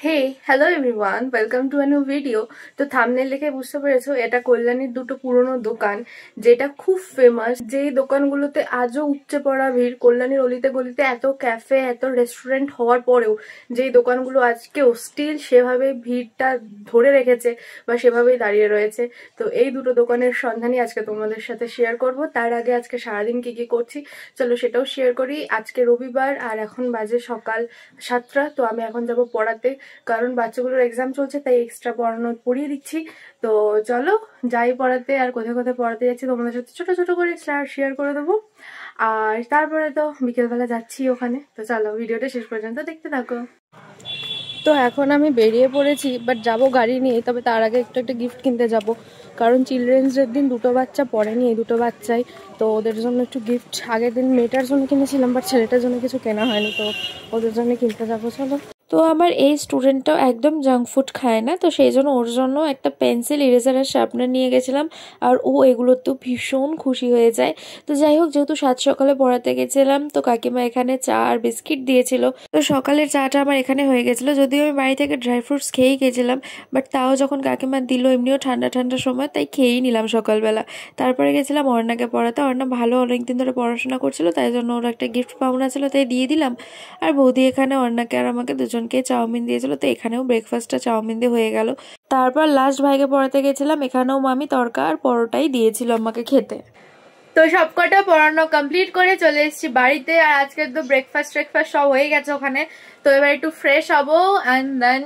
Hey hello everyone, welcome to a new video. তো thumbnail দেখে বুঝতে পেরেছো এটা কল্যাণীর দুটো পুরনো দোকান, যেটা খুব ফেমাস। যেই দোকানগুলোতে আজও উপচে পড়া ভিড়। কল্যাণীর অলিতে গলিতে এত ক্যাফে, এত রেস্টুরেন্ট হওয়ার পরেও যেই দোকানগুলো আজকেও স্টিল সেভাবে ভিড়টা ধরে রেখেছে বা সেভাবেই দাঁড়িয়ে রয়েছে। তো এই দুটো দোকানের সন্ধানই আজকে তোমাদের সাথে শেয়ার করব। তার আগে আজকে সারাদিন কি কি করছি চলো সেটাও শেয়ার করি। আজকে রবিবার আর এখন বাজে সকাল 7টা। তো আমি এখন যাব পড়াতে, কারণ বাচ্চাগুলোর এক্সাম চলছে, তাই এক্সট্রা পড়িয়ে দিচ্ছি। তো চলো যাই পড়াতে। আর কোথায় কোথায় পড়াতে যাচ্ছি তোমাদের সাথে ছোট ছোট করে শেয়ার করে দেবো। আর তারপরে তো বিকেলবেলা যাচ্ছি ওখানে। তো চলো ভিডিওটা শেষ পর্যন্ত দেখতে থাকো। তো এখন আমি বেরিয়ে পড়েছি, বাট যাবো গাড়ি নিয়ে। তবে তার আগে একটা গিফট কিনতে যাব, কারণ চিলড্রেন্স ডের দিন দুটো বাচ্চা পড়েনি, এই দুটো বাচ্চাই। তো ওদের জন্য একটু গিফট আগের দিন মেয়েটার জন্য কিনেছিলাম, বাট ছেলেটার জন্য কিছু কেনা হয়নি, তো ওদের জন্য কিনতে যাবো। চলো। তো আমার এই স্টুডেন্টটাও একদম জাঙ্ক ফুড খায় না, তো সেই জন্য ওর জন্য একটা পেন্সিল, ইরেজার আর শার্পনার নিয়ে গেছিলাম। আর ও এগুলোতেও ভীষণ খুশি হয়ে যায়। তো যাই হোক, যেহেতু সাত সকালে পড়াতে গেছিলাম, তো কাকিমা এখানে চা আর বিস্কিট দিয়েছিল। তো সকালের চাটা আমার এখানে হয়ে গেছিল, যদিও আমি বাড়ি থেকে ড্রাই ফ্রুটস খেয়েই গেছিলাম, বাট তাও যখন কাকিমা দিল, এমনিও ঠান্ডা ঠান্ডা সময়, তাই খেয়েই নিলাম সকালবেলা। তারপরে গেছিলাম অর্ণাকে পড়াতে। অর্ণা ভালো অনেকদিন ধরে পড়াশোনা করছিল, তাই জন্য ওর একটা গিফট পাওনা ছিল, তাই দিয়ে দিলাম। আর বৌদি এখানে অর্ণাকে আর আমাকে দুজনকে চাউমিন দিয়েছিল, তো এখানেও ব্রেকফাস্টটা চাউমিন দিয়ে হয়ে গেল। তারপর লাস্ট ভাইকে পড়াতে গেছিলাম, এখানেও মামি তড়কা আর পরোটাই দিয়েছিল আমাকে খেতে। তো সবকটা পড়ানো কমপ্লিট করে চলে এসেছি বাড়িতে। আর আজকে তো ব্রেকফাস্ট সব হয়ে গেছে ওখানে। তো এবার একটু ফ্রেশ হবো অ্যান্ড দেন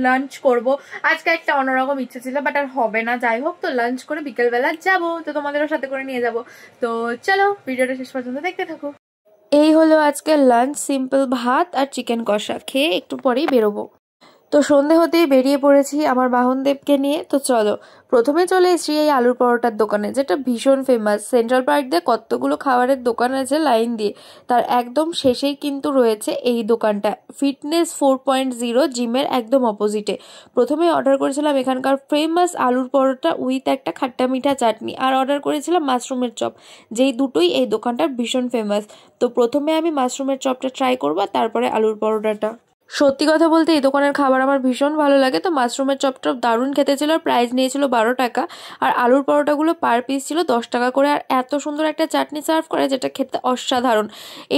লাঞ্চ করব। আজকে একটা অন্যরকম ইচ্ছে ছিল, বাট আর হবে না। যাই হোক, তো লাঞ্চ করে বিকেলবেলা যাবো, তো তোমাদেরও সাথে করে নিয়ে যাব। তো চলো ভিডিওটা শেষ পর্যন্ত দেখতে থাকো। এই হলো আজকে লাঞ্চ, সিম্পল ভাত আর চিকেন কষা। খেয়ে একটু পরেই বেরোবো। তো সন্ধে হতেই বেরিয়ে পড়েছি আমার বাহনদেবকে নিয়ে। তো চলো, প্রথমে চলে এসেছি এই আলুর পরোটার দোকানে, যেটা ভীষণ ফেমাস। সেন্ট্রাল পার্ক দিয়ে কতগুলো খাবারের দোকান আছে লাইন দিয়ে, তার একদম শেষেই কিন্তু রয়েছে এই দোকানটা, ফিটনেস 4.0 জিমের একদম অপোজিটে। প্রথমে অর্ডার করেছিলাম এখানকার ফেমাস আলুর পরোটা উইথ একটা খাট্টা মিঠা চাটনি, আর অর্ডার করেছিলাম মাশরুমের চপ, যেই দুটোই এই দোকানটার ভীষণ ফেমাস। তো প্রথমে আমি মাশরুমের চপটা ট্রাই করবো, তারপরে আলুর পরোটাটা। সত্যি কথা বলতে এই দোকানের খাবার আমার ভীষণ ভালো লাগে। তো মাশরুমের চপটা দারুণ খেতে ছিল, আর প্রাইস নিয়েছিল 12 টাকা। আর আলুর পরোটাগুলো পার পিস ছিল 10 টাকা করে। আর এত সুন্দর একটা চাটনি সার্ভ করে, যেটা খেতে অসাধারণ।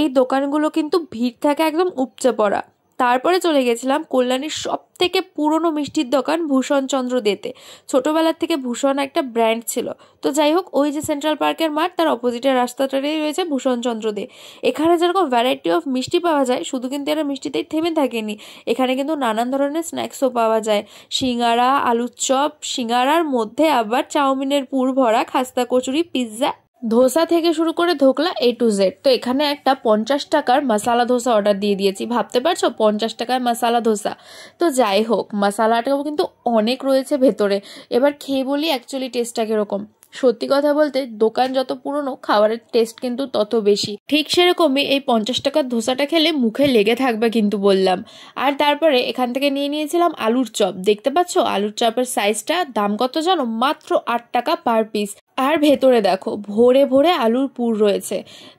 এই দোকানগুলো কিন্তু ভিড় থাকে একদম উপচে পড়া। তারপরে চলে গেছিলাম কল্যাণীর সব থেকে পুরনো মিষ্টির দোকান ভূষণ চন্দ্র দেতে। ছোটবেলার থেকে ভূষণ একটা ব্র্যান্ড ছিল। তো যাই হোক, ওই যে সেন্ট্রাল পার্কের মাঠ, তার অপোজিটের রাস্তাটাতেই রয়েছে ভূষণ চন্দ্র দে। এখানে যেরকম ভ্যারাইটি অফ মিষ্টি পাওয়া যায়, শুধু কিন্তু এরা মিষ্টিতেই থেমে থাকেনি, এখানে কিন্তু নানান ধরনের স্ন্যাক্সও পাওয়া যায়। সিঙ্গারা, আলুর চপ, সিঙ্গারার মধ্যে আবার চাউমিনের পুর ভরা, খাস্তা কচুরি, পিৎজা, ধোসা থেকে শুরু করে ধোকলা A to Z। তো এখানে একটা 50 টাকার মশালা ধোসা অর্ডার দিয়ে দিয়েছি। ভাবতে পারছো, 50 টাকায় মশালা ধোসা। তো যাই হোক, মশালাটাও কিন্তু অনেক রয়েছে ভেতরে। এবার খেয়ে বলি অ্যাকচুয়ালি টেস্টটা কিরকম। সত্যি কথা বলতে দোকান যত পুরনো, খাবারের টেস্ট কিন্তু তত বেশি। ঠিক সেরকমই এই 50 টাকার ধোসাটা খেলে মুখে লেগে থাকবে কিন্তু বললাম। আর তারপরে এখান থেকে নিয়ে নিয়েছিলাম আলুর চপ। দেখতে পাচ্ছ আলুর চপের সাইজটা, দাম কত জানো? মাত্র 8 টাকা পার পিস। আর ভেতরে দেখো ভরে ভরে আলুর পুর রয়েছে।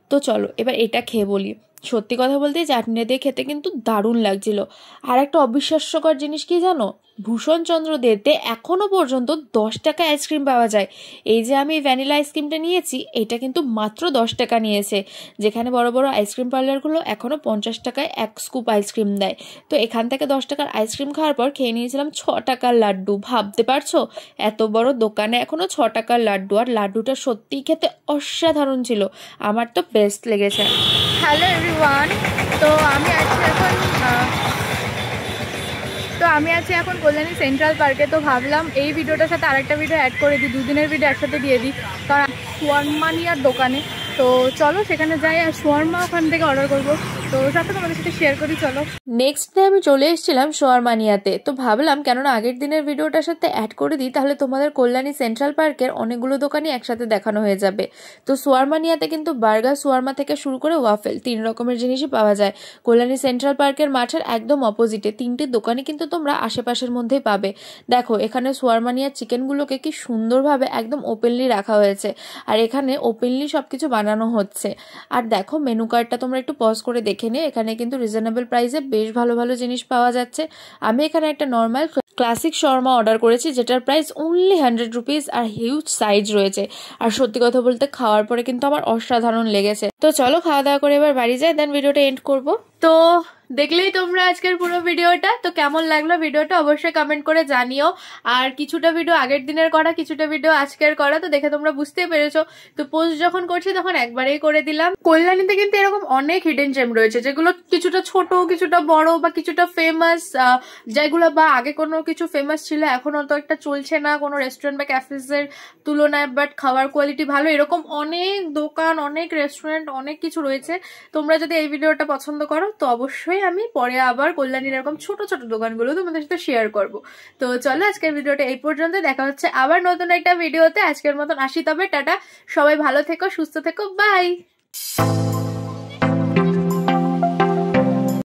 তো চলো এবার এটা খেয়ে বলি। সত্যি কথা বলতে চাটনি দিয়ে খেতে কিন্তু দারুণ লাগছিল। আর একটা অবিশ্বাস্যকর জিনিস কি জানো? ভূষণ চন্দ্র দেতে এখনো পর্যন্ত 10 টাকা আইসক্রিম পাওয়া যায়। এই যে আমি ভ্যানিলা আইসক্রিমটা নিয়েছি, এটা কিন্তু মাত্র 10 টাকা নিয়েছে। যেখানে বড় বড় আইসক্রিম পার্লারগুলো এখনো 50 টাকায় এক স্কুপ আইসক্রিম দেয়। তো এখান থেকে 10 টাকার আইসক্রিম খাওয়ার পর খেয়ে নিয়েছিলাম 6 টাকার লাড্ডু। ভাবতে পারছো, এত বড় দোকানে এখনো 6 টাকার লাড্ডু, আর লাড্ডুটা সত্যিই খেতে অসাধারণ ছিল। আমার তো বেস্ট লেগেছে। হ্যালো এভরিওয়ান, তো আমি আছি এখন কল্যাণী সেন্ট্রাল পার্কে। তো ভাবলাম এই ভিডিওটার সাথে আরেকটা ভিডিও অ্যাড করে দিই, দুদিনের ভিডিও একসাথে দিয়ে দিই, কারণ সোয়ারমানিয়ার দোকানে। তো চলো সেখানে যাই, আর সোয়ারমা ওখান থেকে অর্ডার করবো। তো সবটা তোমাদের সাথে শেয়ার করি, চলো। নেক্সট ডে আমি চলে এসেছিলাম সোয়ারমানিয়াতে। তো ভাবলাম কেননা আগের দিনের ভিডিওটার সাথে অ্যাড করে দিই, তাহলে তোমাদের কল্যাণী সেন্ট্রাল পার্কের অনেকগুলো দোকানই একসাথে দেখানো হয়ে যাবে। তো সোয়ারমানিয়াতে কিন্তু বার্গার, সোয়ারমা থেকে শুরু করে ওয়াফেল 3 রকমের জিনিসই পাওয়া যায়। কল্যাণী সেন্ট্রাল পার্কের মাঠের একদম অপোজিটে 3টি দোকানই কিন্তু তোমরা আশেপাশের মধ্যেই পাবে। দেখো এখানে সোয়ারমানিয়ার চিকেনগুলোকে কি সুন্দরভাবে একদম ওপেনলি রাখা হয়েছে, আর এখানে ওপেনলি সবকিছু বানানো হচ্ছে। আর দেখো মেনু কার্ডটা তোমরা একটু পজ করে দেখে নিও, এখানে কিন্তু রিজনেবল প্রাইসে বেশ ভালো ভালো জিনিস পাওয়া যাচ্ছে। আমি এখানে একটা নর্মাল ক্লাসিক শর্মা অর্ডার করেছি, যেটার প্রাইস অনলি 100 রুপিস আর হিউজ সাইজ রয়েছে। আর সত্যি কথা বলতে খাওয়ার পরে কিন্তু আমার অসাধারণ লেগেছে। তো চলো খাওয়া দাওয়া করে এবার বাড়ি যাই, দেন ভিডিওটা এন্ড করবো। তো দেখলেই তোমরা আজকের পুরো ভিডিওটা, তো কেমন লাগলো ভিডিওটা অবশ্যই কমেন্ট করে জানিও। আর কিছুটা ভিডিও আগের দিনের করা, কিছুটা ভিডিও আজকের করা, তো দেখে তোমরা বুঝতেই পেরেছো। তো পোস্ট যখন করছি তখন একবারেই করে দিলাম। কল্যাণীতে কিন্তু এরকম অনেক হিডেন জেম রয়েছে, যেগুলো কিছুটা ছোট, কিছুটা বড়, বা কিছুটা ফেমাস, যেগুলো বা আগে কোনো কিছু ফেমাস ছিল এখন অত একটা চলছে না কোনো রেস্টুরেন্ট বা ক্যাফেজের তুলনায়, বাট খাবার কোয়ালিটি ভালো। এরকম অনেক দোকান, অনেক রেস্টুরেন্ট, অনেক কিছু রয়েছে। তোমরা যদি এই ভিডিওটা পছন্দ করো তো অবশ্যই আমি পরে আবার কল্যাণীর এরকম ছোট ছোট দোকানগুলো তোমাদের সাথে শেয়ার করব। তো চলো আজকের ভিডিওটা এই পর্যন্ত, দেখা হচ্ছে আবার নতুন একটা ভিডিওতে। আজকের মতন আসি, তবে টাটা, সবাই ভালো থেকো, সুস্থ থেকো, বাই।